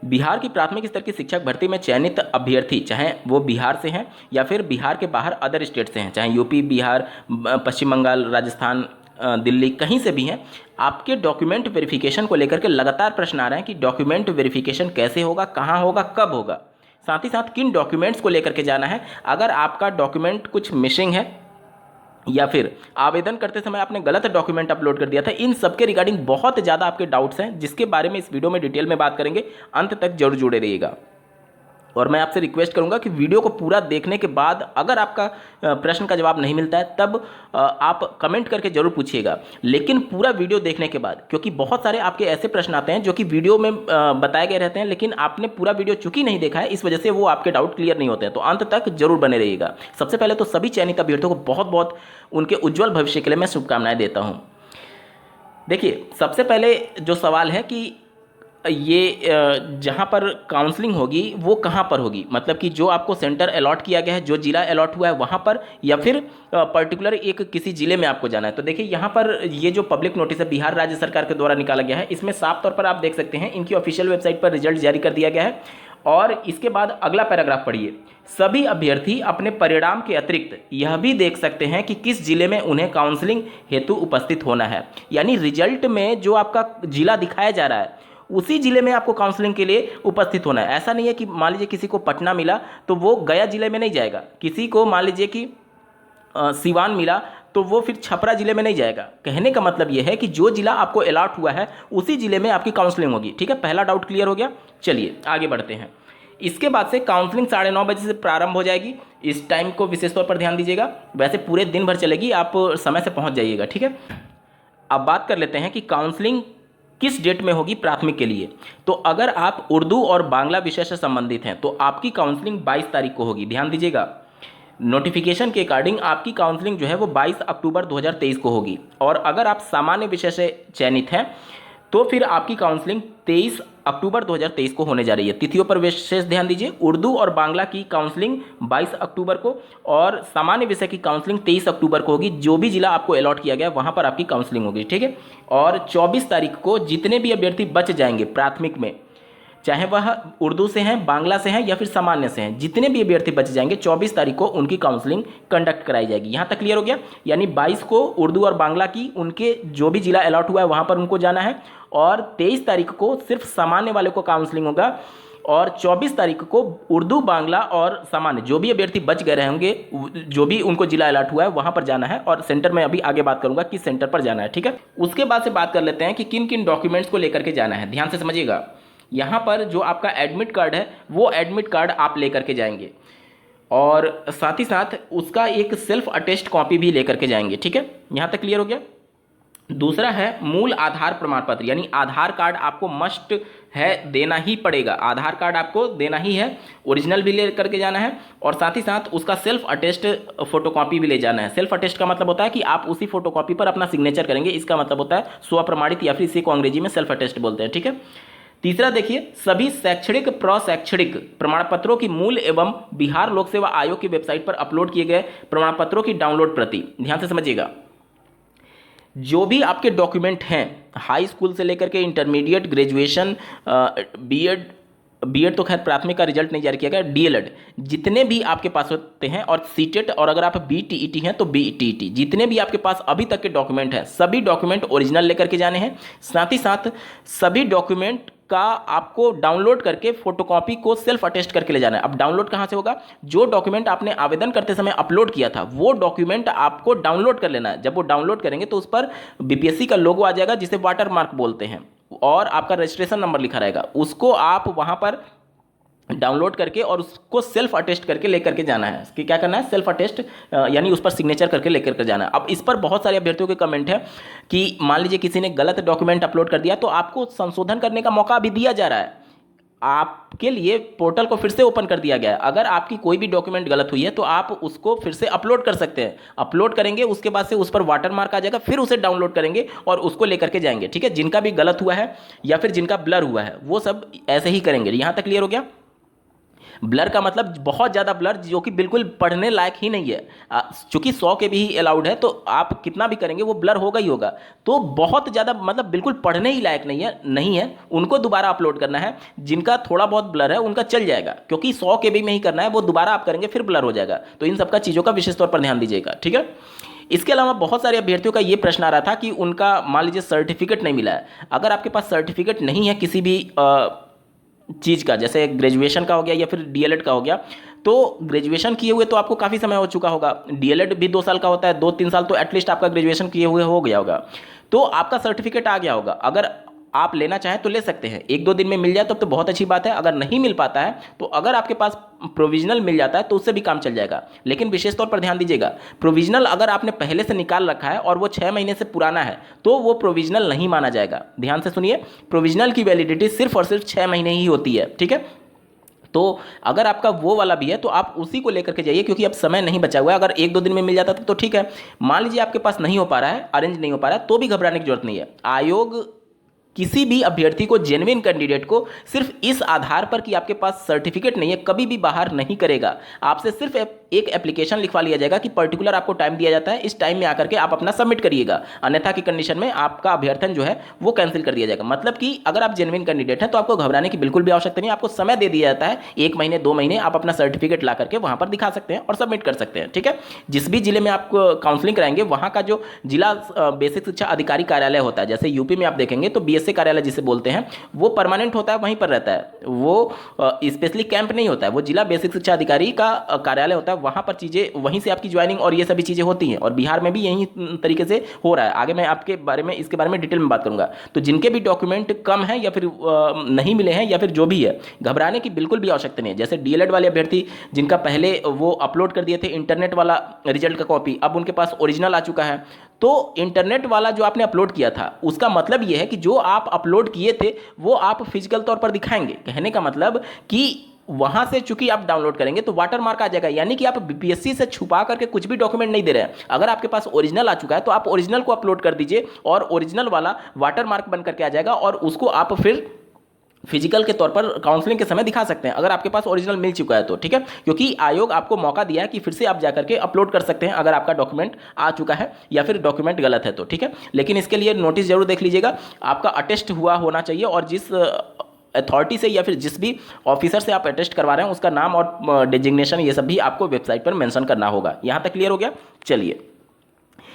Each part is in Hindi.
बिहार की प्राथमिक स्तर की शिक्षक भर्ती में चयनित अभ्यर्थी, चाहे वो बिहार से हैं या फिर बिहार के बाहर अदर स्टेट से हैं, चाहे यूपी, बिहार, पश्चिम बंगाल, राजस्थान, दिल्ली, कहीं से भी हैं, आपके डॉक्यूमेंट वेरिफिकेशन को लेकर के लगातार प्रश्न आ रहे हैं कि डॉक्यूमेंट वेरिफिकेशन कैसे होगा, कहाँ होगा, कब होगा, साथ ही साथ किन डॉक्यूमेंट्स को लेकर के जाना है। अगर आपका डॉक्यूमेंट कुछ मिसिंग है या फिर आवेदन करते समय आपने गलत डॉक्यूमेंट अपलोड कर दिया था, इन सब के रिगार्डिंग बहुत ज़्यादा आपके डाउट्स हैं, जिसके बारे में इस वीडियो में डिटेल में बात करेंगे। अंत तक जरूर जुड़े रहिएगा और मैं आपसे रिक्वेस्ट करूंगा कि वीडियो को पूरा देखने के बाद अगर आपका प्रश्न का जवाब नहीं मिलता है तब आप कमेंट करके जरूर पूछिएगा, लेकिन पूरा वीडियो देखने के बाद, क्योंकि बहुत सारे आपके ऐसे प्रश्न आते हैं जो कि वीडियो में बताए गए रहते हैं, लेकिन आपने पूरा वीडियो चूंकि नहीं देखा है, इस वजह से वो आपके डाउट क्लियर नहीं होते हैं। तो अंत तक जरूर बने रहिएगा। सबसे पहले तो सभी चयनित अभ्यर्थियों को बहुत बहुत उनके उज्ज्वल भविष्य के लिए मैं शुभकामनाएं देता हूँ। देखिए, सबसे पहले जो सवाल है कि ये जहाँ पर काउंसलिंग होगी वो कहाँ पर होगी, मतलब कि जो आपको सेंटर अलॉट किया गया है, जो जिला अलॉट हुआ है वहाँ पर, या फिर पर्टिकुलर एक किसी जिले में आपको जाना है। तो देखिए, यहाँ पर ये जो पब्लिक नोटिस है बिहार राज्य सरकार के द्वारा निकाला गया है, इसमें साफ तौर पर आप देख सकते हैं इनकी ऑफिशियल वेबसाइट पर रिजल्ट जारी कर दिया गया है। और इसके बाद अगला पैराग्राफ पढ़िए, सभी अभ्यर्थी अपने परिणाम के अतिरिक्त यह भी देख सकते हैं कि किस जिले में उन्हें काउंसलिंग हेतु उपस्थित होना है। यानी रिजल्ट में जो आपका जिला दिखाया जा रहा है उसी जिले में आपको काउंसलिंग के लिए उपस्थित होना है। ऐसा नहीं है कि मान लीजिए किसी को पटना मिला तो वो गया जिले में नहीं जाएगा, किसी को मान लीजिए कि सिवान मिला तो वो फिर छपरा जिले में नहीं जाएगा। कहने का मतलब ये है कि जो जिला आपको अलॉट हुआ है उसी जिले में आपकी काउंसलिंग होगी। ठीक है, पहला डाउट क्लियर हो गया। चलिए आगे बढ़ते हैं। इसके बाद से काउंसलिंग 9:30 बजे से प्रारंभ हो जाएगी। इस टाइम को विशेष तौर पर ध्यान दीजिएगा, वैसे पूरे दिन भर चलेगी, आप समय से पहुंच जाइएगा। ठीक है, अब बात कर लेते हैं कि काउंसलिंग किस डेट में होगी प्राथमिक के लिए। तो अगर आप उर्दू और बांग्ला विषय से संबंधित हैं तो आपकी काउंसलिंग 22 तारीख को होगी। ध्यान दीजिएगा, नोटिफिकेशन के अकॉर्डिंग आपकी काउंसलिंग जो है वो 22 अक्टूबर 2023 को होगी। और अगर आप सामान्य विषय से चयनित हैं तो फिर आपकी काउंसलिंग 23 अक्टूबर 2023 को होने जा रही है। तिथियों पर विशेष ध्यान दीजिए, उर्दू और बांग्ला की काउंसलिंग 22 अक्टूबर को और सामान्य विषय की काउंसलिंग 23 अक्टूबर को होगी। जो भी जिला आपको अलॉट किया गया वहां पर आपकी काउंसलिंग होगी। ठीक है, और 24 तारीख को जितने भी अभ्यर्थी बच जाएंगे प्राथमिक में, चाहे वह उर्दू से हैं, बांग्ला से हैं या फिर सामान्य से हैं, जितने भी अभ्यर्थी बच जाएंगे 24 तारीख को उनकी काउंसलिंग कंडक्ट कराई जाएगी। यहाँ तक क्लियर हो गया। यानी 22 को उर्दू और बांग्ला की उनके जो भी जिला अलॉट हुआ है वहाँ पर उनको जाना है, और 23 तारीख को सिर्फ सामान्य वाले को काउंसलिंग होगा, और 24 तारीख को उर्दू, बांग्ला और सामान्य जो भी अभ्यर्थी बच गए रहेंगे, जो भी उनको जिला अलॉट हुआ है वहाँ पर जाना है। और सेंटर में अभी आगे बात करूँगा किस सेंटर पर जाना है। ठीक है, उसके बाद से बात कर लेते हैं कि किन किन डॉक्यूमेंट्स को लेकर के जाना है। ध्यान से समझिएगा, यहाँ पर जो आपका एडमिट कार्ड है वो एडमिट कार्ड आप लेकर के जाएंगे, और साथ ही साथ उसका एक सेल्फ अटेस्ट कॉपी भी लेकर के जाएंगे। ठीक है, यहाँ तक क्लियर हो गया। दूसरा है मूल आधार प्रमाण पत्र, यानी आधार कार्ड आपको मस्ट है, देना ही पड़ेगा। आधार कार्ड आपको देना ही है, ओरिजिनल भी ले करके जाना है, और साथ ही साथ उसका सेल्फ अटेस्ट फोटोकॉपी भी ले जाना है। सेल्फ अटेस्ट का मतलब होता है कि आप उसी फोटोकॉपी पर अपना सिग्नेचर करेंगे, इसका मतलब होता है स्वप्रमाणित, या फिर इसी को अंग्रेजी में सेल्फ अटेस्ट बोलते हैं। ठीक है, तीसरा देखिए, सभी शैक्षणिक प्रशैक्षणिक प्रमाण पत्रों की मूल एवं बिहार लोक सेवा आयोग की वेबसाइट पर अपलोड किए गए प्रमाण पत्रों की डाउनलोड प्रति। ध्यान से समझिएगा, जो भी आपके डॉक्यूमेंट हैं हाई स्कूल से लेकर के इंटरमीडिएट, ग्रेजुएशन, बीएड तो खैर प्राथमिक का रिजल्ट नहीं जारी किया गया, डीएलएड, जितने भी आपके पास होते हैं, और सीटेट, और अगर आप बीटीईटी हैं तो बीटीईटी, जितने भी आपके पास अभी तक के डॉक्यूमेंट हैं सभी डॉक्यूमेंट ओरिजिनल लेकर के जाने हैं। साथ ही साथ सभी डॉक्यूमेंट का आपको डाउनलोड करके फोटोकॉपी को सेल्फ अटेस्ट करके ले जाना है। अब डाउनलोड कहाँ से होगा? जो डॉक्यूमेंट आपने आवेदन करते समय अपलोड किया था वो डॉक्यूमेंट आपको डाउनलोड कर लेना है। जब वो डाउनलोड करेंगे तो उस पर बीपीएससी का लोगो आ जाएगा, जिसे वाटर मार्क बोलते हैं, और आपका रजिस्ट्रेशन नंबर लिखा रहेगा। उसको आप वहाँ पर डाउनलोड करके और उसको सेल्फ अटेस्ट करके लेकर के जाना है। कि क्या करना है? सेल्फ अटेस्ट, यानी उस पर सिग्नेचर करके लेकर के जाना है। अब इस पर बहुत सारे अभ्यर्थियों के कमेंट है कि मान लीजिए किसी ने गलत डॉक्यूमेंट अपलोड कर दिया तो आपको संशोधन करने का मौका भी दिया जा रहा है। आपके लिए पोर्टल को फिर से ओपन कर दिया गया है। अगर आपकी कोई भी डॉक्यूमेंट गलत हुई है तो आप उसको फिर से अपलोड कर सकते हैं। अपलोड करेंगे, उसके बाद से उस पर वाटर मार्क आ जाएगा, फिर उसे डाउनलोड करेंगे और उसको लेकर के जाएंगे। ठीक है, जिनका भी गलत हुआ है या फिर जिनका ब्लर हुआ है वो सब ऐसे ही करेंगे। यहाँ तक क्लियर हो गया? ब्लर का मतलब बहुत ज़्यादा ब्लर जो कि बिल्कुल पढ़ने लायक ही नहीं है। चूंकि 100 के भी ही अलाउड है, तो आप कितना भी करेंगे वो ब्लर होगा ही होगा। तो बहुत ज़्यादा मतलब बिल्कुल पढ़ने ही लायक नहीं है, उनको दोबारा अपलोड करना है। जिनका थोड़ा बहुत ब्लर है उनका चल जाएगा, क्योंकि 100 के भी में ही करना है, वो दोबारा आप करेंगे फिर ब्लर हो जाएगा। तो इन सबका चीज़ों का विशेष तौर पर ध्यान दीजिएगा, ठीक है। इसके अलावा बहुत सारे अभ्यर्थियों का ये प्रश्न आ रहा था कि उनका मान लीजिए सर्टिफिकेट नहीं मिला है। अगर आपके पास सर्टिफिकेट नहीं है किसी भी चीज़ का, जैसे ग्रेजुएशन का हो गया या फिर डीएलएड का हो गया, तो ग्रेजुएशन किए हुए तो आपको काफ़ी समय हो चुका होगा, डीएलएड भी 2 साल का होता है, 2-3 साल तो एटलीस्ट आपका ग्रेजुएशन किए हुए हो गया होगा, तो आपका सर्टिफिकेट आ गया होगा। अगर आप लेना चाहें तो ले सकते हैं, 1-2 दिन में मिल जाए तब तो बहुत अच्छी बात है। अगर नहीं मिल पाता है तो अगर आपके पास प्रोविजनल मिल जाता है तो उससे भी काम चल जाएगा। लेकिन विशेष तौर पर ध्यान दीजिएगा, प्रोविजनल अगर आपने पहले से निकाल रखा है और वो 6 महीने से पुराना है तो वो प्रोविजनल नहीं माना जाएगा। ध्यान से सुनिए, प्रोविजनल की वैलिडिटी सिर्फ और सिर्फ 6 महीने ही होती है, ठीक है। तो अगर आपका वो वाला भी है तो आप उसी को लेकर के जाइए, क्योंकि अब समय नहीं बचा हुआ है। अगर 1-2 दिन में मिल जाता तो ठीक है। मान लीजिए आपके पास नहीं हो पा रहा है, अरेंज नहीं हो पा रहा है, तो भी घबराने की जरूरत नहीं है। आयोग किसी भी अभ्यर्थी को, जेन्युइन कैंडिडेट को, सिर्फ इस आधार पर कि आपके पास सर्टिफिकेट नहीं है कभी भी बाहर नहीं करेगा। आपसे सिर्फ एक एप्लीकेशन लिखवा लिया जाएगा कि पर्टिकुलर आपको टाइम दिया जाता है, इस टाइम में आकर के आप अपना सबमिट करिएगा, अन्यथा की कंडीशन में आपका अभ्यर्थन जो है वो कैंसिल कर दिया जाएगा। मतलब कि अगर आप जेन्युइन कैंडिडेट हैं तो आपको घबराने की बिल्कुल भी आवश्यकता नहीं है। आपको समय दे दिया जाता है, 1 महीने 2 महीने आप अपना सर्टिफिकेट ला करके वहां पर दिखा सकते हैं और सबमिट कर सकते हैं, ठीक है। जिस भी जिले में आप काउंसलिंग कराएंगे वहां का जो जिला बेसिक शिक्षा अधिकारी कार्यालय होता है, जैसे यूपी में आप देखेंगे तो बीएसए कार्यालय जिसे बोलते हैं, वो परमानेंट होता है, वहीं पर रहता है, वो स्पेशली कैंप नहीं होता है, वो जिला बेसिक शिक्षा अधिकारी का कार्यालय होता है, वहां पर चीजें, वहीं से आपकी ज्वाइनिंग और ये सभी चीजें होती हैं। और बिहार में भी यही तरीके से हो रहा है। आगे मैं आपके बारे में, इसके बारे में डिटेल में बात करूंगा। तो जिनके भी डॉक्यूमेंट कम है या फिर नहीं मिले हैं या फिर जो भी है, घबराने की बिल्कुल भी आवश्यकता नहीं है। जैसे डीएलएड वाले अभ्यर्थी जिनका पहले वो अपलोड कर दिए थे इंटरनेट वाला रिजल्ट का कॉपी, अब उनके पास ओरिजिनल आ चुका है। तो इंटरनेट वाला जो आपने अपलोड किया था उसका मतलब ये है कि जो आप अपलोड किए थे वो आप फिजिकल तौर पर दिखाएंगे। कहने का मतलब कि वहां से चूंकि आप डाउनलोड करेंगे तो वाटर मार्क आ जाएगा, यानी कि आप बीपीएससी से छुपा करके कुछ भी डॉक्यूमेंट नहीं दे रहे हैं। अगर आपके पास ओरिजिनल आ चुका है तो आप ओरिजिनल को अपलोड कर दीजिए और ओरिजिनल वाला वाटर मार्क बन करके आ जाएगा और उसको आप फिर फिजिकल के तौर पर काउंसलिंग के समय दिखा सकते हैं, अगर आपके पास ओरिजिनल मिल चुका है तो, ठीक है। क्योंकि आयोग आपको मौका दिया है कि फिर से आप जाकर के अपलोड कर सकते हैं अगर आपका डॉक्यूमेंट आ चुका है या फिर डॉक्यूमेंट गलत है तो, ठीक है। लेकिन इसके लिए नोटिस जरूर देख लीजिएगा, आपका अटेस्ट हुआ होना चाहिए और जिस अथॉरिटी से या फिर जिस भी ऑफिसर से आप अटेस्ट करवा रहे हैं उसका नाम और डिजिग्नेशन ये सब भी आपको वेबसाइट पर मेंशन करना होगा। यहाँ तक क्लियर हो गया? चलिए,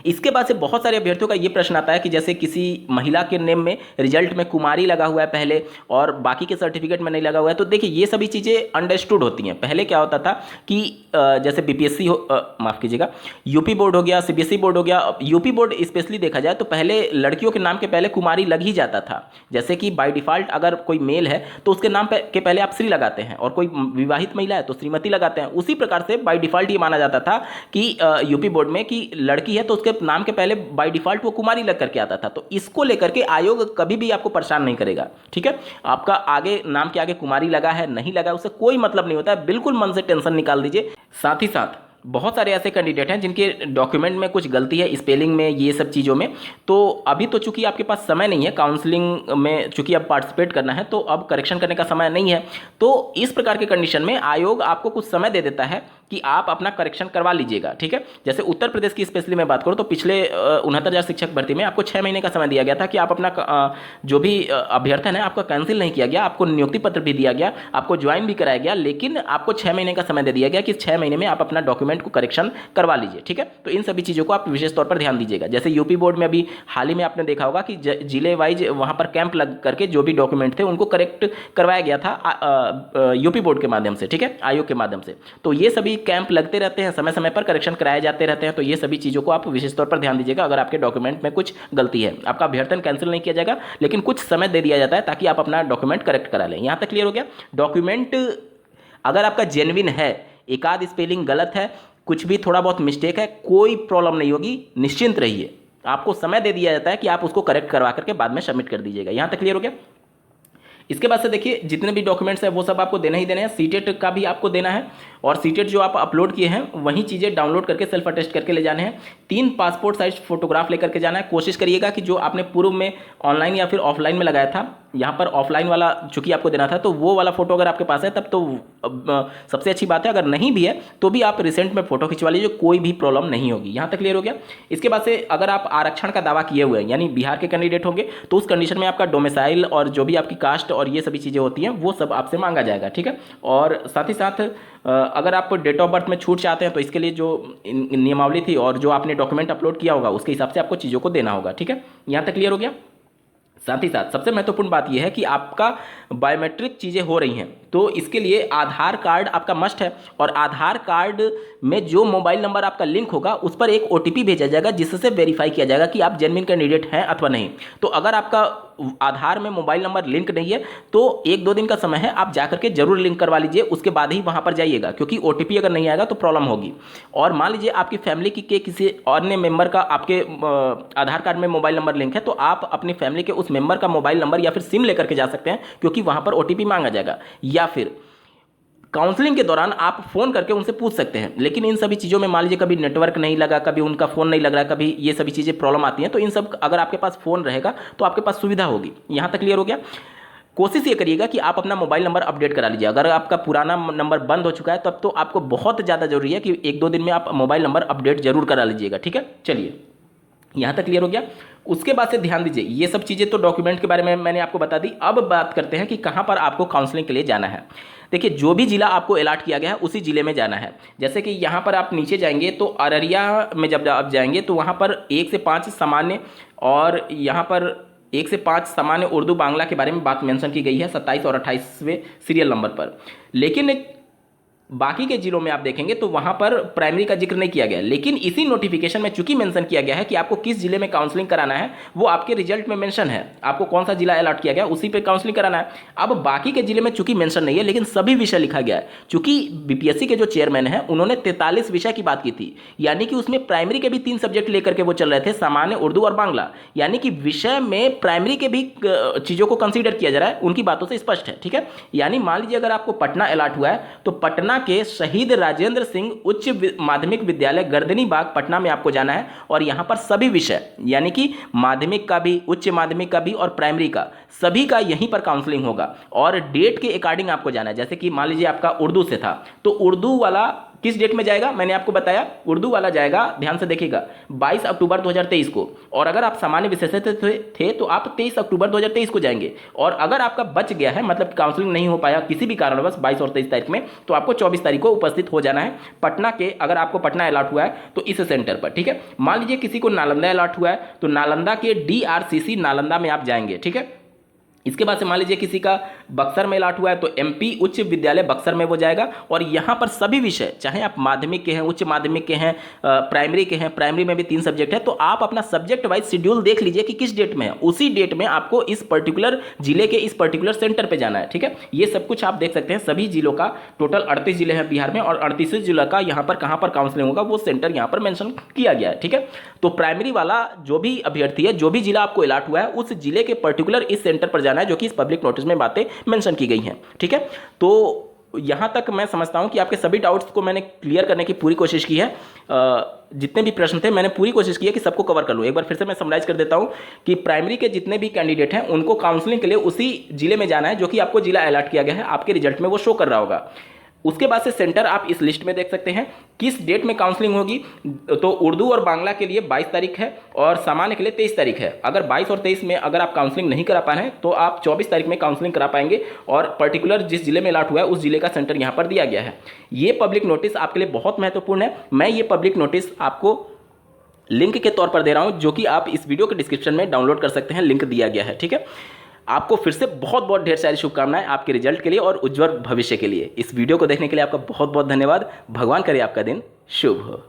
इसके बाद से बहुत सारे अभ्यर्थियों का ये प्रश्न आता है कि जैसे किसी महिला के नेम में रिजल्ट में कुमारी लगा हुआ है पहले और बाकी के सर्टिफिकेट में नहीं लगा हुआ है। तो देखिए ये सभी चीज़ें अंडरस्टूड होती हैं। पहले क्या होता था कि जैसे बीपीएससी माफ़ कीजिएगा, यूपी बोर्ड हो गया, सीबीएसई बोर्ड हो गया, यूपी बोर्ड स्पेशली देखा जाए तो पहले लड़कियों के नाम के पहले कुमारी लग ही जाता था। जैसे कि बाय डिफ़ॉल्ट अगर कोई मेल है तो उसके नाम के पहले आप श्री लगाते हैं और कोई विवाहित महिला है तो श्रीमती लगाते हैं। उसी प्रकार से बाय डिफ़ॉल्ट ये माना जाता था कि यूपी बोर्ड में कि लड़की है तो उसके नाम के पहले बाय डिफॉल्ट वो कुमारी लग करके आता था। तो इसको लेकर के आयोग कभी भी आपको परेशान नहीं करेगा, ठीक है। आपका आगे नाम के आगे कुमारी लगा है नहीं लगा उससे कोई मतलब नहीं होता है, बिल्कुल मन से टेंशन निकाल दीजिए। साथ ही साथ बहुत सारे ऐसे कैंडिडेट हैं जिनके डॉक्यूमेंट में कुछ गलती है, स्पेलिंग में, ये सब चीज़ों में। तो अभी तो चूंकि आपके पास समय नहीं है काउंसलिंग में, चूंकि अब पार्टिसिपेट करना है तो अब करेक्शन करने का समय नहीं है। तो इस प्रकार के कंडीशन में आयोग आपको कुछ समय दे देता है कि आप अपना करेक्शन करवा लीजिएगा, ठीक है। जैसे उत्तर प्रदेश की स्पेशली मैं बात करूँ तो पिछले 69,000 शिक्षक भर्ती में आपको 6 महीने का समय दिया गया था कि आप अपना जो भी अभ्यर्थन है आपका कैंसिल नहीं किया गया, आपको नियुक्ति पत्र भी दिया गया, आपको ज्वाइन भी कराया गया, लेकिन आपको 6 महीने का समय दे दिया गया कि 6 महीने में आप अपना डॉक्यूमेंट को करेक्शन करवा लीजिए, ठीक है। तो इन सभी चीज़ों को आप विशेष तौर पर ध्यान दीजिएगा। जैसे यूपी बोर्ड में अभी हाल ही में आपने देखा होगा कि जिले वाइज वहाँ पर कैंप लग करके जो भी डॉक्यूमेंट थे उनको करेक्ट करवाया गया था यूपी बोर्ड के माध्यम से, ठीक है, आयोग के माध्यम से। तो ये सभी कैंप लगते रहते हैं, समय समय पर करेक्शन कराए जाते रहते हैं। तो ये सभी चीज़ों को आप विशेष तौर पर ध्यान दीजिएगा। अगर आपके डॉक्यूमेंट में कुछ गलती है, आपका अभ्यर्थन कैंसिल नहीं किया जाएगा, लेकिन कुछ समय दे दिया जाता है ताकि आप अपना डॉक्यूमेंट करेक्ट करा लें। यहाँ तक क्लियर हो गया? डॉक्यूमेंट अगर आपका जेन्युइन है, एक आध स्पेलिंग गलत है, कुछ भी थोड़ा बहुत मिस्टेक है, कोई प्रॉब्लम नहीं होगी, निश्चिंत रहिए। आपको समय दे दिया जाता है कि आप उसको करेक्ट करवा करके बाद में सबमिट कर दीजिएगा। यहाँ तक क्लियर हो गया? इसके बाद से देखिए जितने भी डॉक्यूमेंट्स हैं वो सब आपको देना ही देना है। सीटेट का भी आपको देना है और सीटेट जो आप अपलोड किए हैं वही चीज़ें डाउनलोड करके सेल्फ अटेस्ट करके ले जाने हैं। 3 पासपोर्ट साइज फोटोग्राफ लेकर के जाना है। कोशिश करिएगा कि जो आपने पूर्व में ऑनलाइन या फिर ऑफलाइन में लगाया था यहाँ पर ऑफलाइन वाला चूंकि आपको देना था, तो वो वाला फोटो अगर आपके पास है तब तो सबसे अच्छी बात है। अगर नहीं भी है तो भी आप रिसेंट में फोटो खिंचवा लीजिए, कोई भी प्रॉब्लम नहीं होगी। यहाँ तक क्लियर हो गया। इसके बाद से अगर आप आरक्षण का दावा किए हुए हैं यानी बिहार के कैंडिडेट होंगे तो उस कंडीशन में आपका डोमिसाइल और जो भी आपकी कास्ट और ये सभी चीज़ें होती हैं वो सब आपसे मांगा जाएगा, ठीक है। और साथ ही साथ अगर आप डेट ऑफ बर्थ में छूट चाहते हैं तो इसके लिए जो नियमावली थी और जो आपने डॉक्यूमेंट अपलोड किया होगा उसके हिसाब से आपको चीज़ों को देना होगा, ठीक है। यहाँ तक क्लियर हो गया। साथ ही साथ सबसे महत्वपूर्ण बात यह है कि आपका बायोमेट्रिक चीज़ें हो रही हैं तो इसके लिए आधार कार्ड आपका मस्ट है, और आधार कार्ड में जो मोबाइल नंबर आपका लिंक होगा उस पर एक OTP भेजा जाएगा जिससे वेरीफाई किया जाएगा कि आप जेन्युइन कैंडिडेट हैं अथवा नहीं। तो अगर आपका आधार में मोबाइल नंबर लिंक नहीं है तो 1-2 दिन का समय है, आप जाकर के जरूर लिंक करवा लीजिए, उसके बाद ही वहाँ पर जाइएगा, क्योंकि OTP अगर नहीं आएगा तो प्रॉब्लम होगी। और मान लीजिए आपकी फैमिली के किसी अन्य मेंबर का आपके आधार कार्ड में मोबाइल नंबर लिंक है तो आप अपनी फैमिली के उस मेंबर का मोबाइल नंबर या फिर सिम लेकर के जा सकते हैं, क्योंकि वहाँ पर OTP मांगा जाएगा। या फिर काउंसलिंग के दौरान आप फ़ोन करके उनसे पूछ सकते हैं, लेकिन इन सभी चीज़ों में मान लीजिए कभी नेटवर्क नहीं लगा, कभी उनका फ़ोन नहीं लग रहा, कभी ये सभी चीज़ें प्रॉब्लम आती हैं, तो इन सब अगर आपके पास फ़ोन रहेगा तो आपके पास सुविधा होगी। यहाँ तक क्लियर हो गया। कोशिश ये करिएगा कि आप अपना मोबाइल नंबर अपडेट करा लीजिए। अगर आपका पुराना नंबर बंद हो चुका है तब तो आपको बहुत ज़्यादा जरूरी है कि 1-2 दिन में आप मोबाइल नंबर अपडेट जरूर करा लीजिएगा, ठीक है। चलिए, यहाँ तक क्लियर हो गया। उसके बाद से ध्यान दीजिए, ये सब चीज़ें तो डॉक्यूमेंट के बारे में मैंने आपको बता दी। अब बात करते हैं कि कहाँ पर आपको काउंसलिंग के लिए जाना है। देखिए, जो भी जिला आपको अलॉट किया गया है उसी जिले में जाना है। जैसे कि यहाँ पर आप नीचे जाएंगे तो अररिया में जब आप जाएंगे तो वहाँ पर 1 से 5 सामान्य, और यहाँ पर 1 से 5 सामान्य उर्दू बांग्ला के बारे में बात मेंशन की गई है 27 और 28वें सीरियल नंबर पर। लेकिन बाकी के जिलों में आप देखेंगे तो वहां पर प्राइमरी का जिक्र नहीं किया गया। लेकिन इसी नोटिफिकेशन में चूंकि मेंशन किया गया है कि आपको किस जिले में काउंसलिंग कराना है, वो आपके रिजल्ट में मेंशन है, आपको कौन सा जिला अलॉट किया गया उसी पे काउंसलिंग कराना है। अब बाकी के जिले में चूंकि मेंशन नहीं है लेकिन सभी विषय लिखा गया है। चूंकि बीपीएससी के जो चेयरमैन है उन्होंने 43 विषय की बात की थी, यानी कि उसमें प्राइमरी के भी 3 सब्जेक्ट लेकर के वो चल रहे थे, सामान्य, उर्दू और बांग्ला। यानी कि विषय में प्राइमरी के भी चीज़ों को कंसिडर किया जा रहा है, उनकी बातों से स्पष्ट है, ठीक है। यानी मान लीजिए अगर आपको पटना अलॉट हुआ है तो पटना के शहीद राजेंद्र सिंह उच्च माध्यमिक विद्यालय गर्दनी बाग पटना में आपको जाना है, और यहां पर सभी विषय यानी कि माध्यमिक का भी, उच्च माध्यमिक का भी और प्राइमरी का सभी का यहीं पर काउंसलिंग होगा। और डेट के अकॉर्डिंग आपको जाना है। जैसे कि मान लीजिए आपका उर्दू से था तो उर्दू वाला किस डेट में जाएगा, मैंने आपको बताया, उर्दू वाला जाएगा, ध्यान से देखिएगा, 22 अक्टूबर 2023 को। और अगर आप सामान्य विषय से थे तो आप 23 अक्टूबर 2023 को जाएंगे। और अगर आपका बच गया है, मतलब काउंसलिंग नहीं हो पाया किसी भी कारणवश 22 और 23 तारीख में, तो आपको 24 तारीख को उपस्थित हो जाना है पटना के, अगर आपको पटना अलॉट हुआ है तो इस सेंटर पर, ठीक है। मान लीजिए किसी को नालंदा अलॉट हुआ है तो नालंदा के DRCC नालंदा में आप जाएंगे, ठीक है। इसके बाद से मान लीजिए किसी का बक्सर में अलॉट हुआ है तो MP उच्च विद्यालय बक्सर में वो जाएगा। और यहाँ पर सभी विषय, चाहे आप माध्यमिक के हैं, उच्च माध्यमिक के हैं, प्राइमरी के हैं, प्राइमरी में भी 3 सब्जेक्ट है, तो आप अपना सब्जेक्ट वाइज शेड्यूल देख लीजिए कि किस डेट में है, उसी डेट में आपको इस पर्टिकुलर जिले के इस पर्टिकुलर सेंटर पर जाना है, ठीक है। ये सब कुछ आप देख सकते हैं। सभी जिलों का टोटल 38 जिले हैं बिहार में, और 38 जिला का यहाँ पर कहाँ पर काउंसलिंग होगा वो सेंटर यहाँ पर मेंशन किया गया है, ठीक है। तो प्राइमरी वाला जो भी अभ्यर्थी है, जो भी जिला आपको अलॉट हुआ है, उस जिले के पर्टिकुलर इस सेंटर पर जाना है, जो कि इस पब्लिक नोटिस में बातें मेंशन की गई हैं, ठीक है। तो यहां तक मैं समझता हूं कि आपके सभी डाउट्स को मैंने क्लियर करने की पूरी कोशिश की है। जितने भी प्रश्न थे मैंने पूरी कोशिश की है कि सबको कवर कर लूं। एक बार फिर से मैं समराइज कर देता हूं कि प्राइमरी के जितने भी कैंडिडेट हैं उनको काउंसलिंग के लिए उसी जिले में जाना है जो कि आपको जिला अलॉट किया गया है, आपके रिजल्ट में वो शो कर रहा होगा। उसके बाद से सेंटर आप इस लिस्ट में देख सकते हैं किस डेट में काउंसलिंग होगी। तो उर्दू और बांग्ला के लिए 22 तारीख है और सामान्य के लिए 23 तारीख है। अगर 22 और 23 में अगर आप काउंसलिंग नहीं करा पा रहे हैं तो आप 24 तारीख में काउंसलिंग करा पाएंगे, और पर्टिकुलर जिस जिले में अलॉट हुआ है उस जिले का सेंटर यहाँ पर दिया गया है। ये पब्लिक नोटिस आपके लिए बहुत महत्वपूर्ण है। मैं ये पब्लिक नोटिस आपको लिंक के तौर पर दे रहा हूँ, जो कि आप इस वीडियो के डिस्क्रिप्शन में डाउनलोड कर सकते हैं, लिंक दिया गया है, ठीक है। आपको फिर से बहुत बहुत ढेर सारी शुभकामनाएं आपके रिजल्ट के लिए और उज्जवल भविष्य के लिए। इस वीडियो को देखने के लिए आपका बहुत बहुत धन्यवाद। भगवान करे आपका दिन शुभ हो।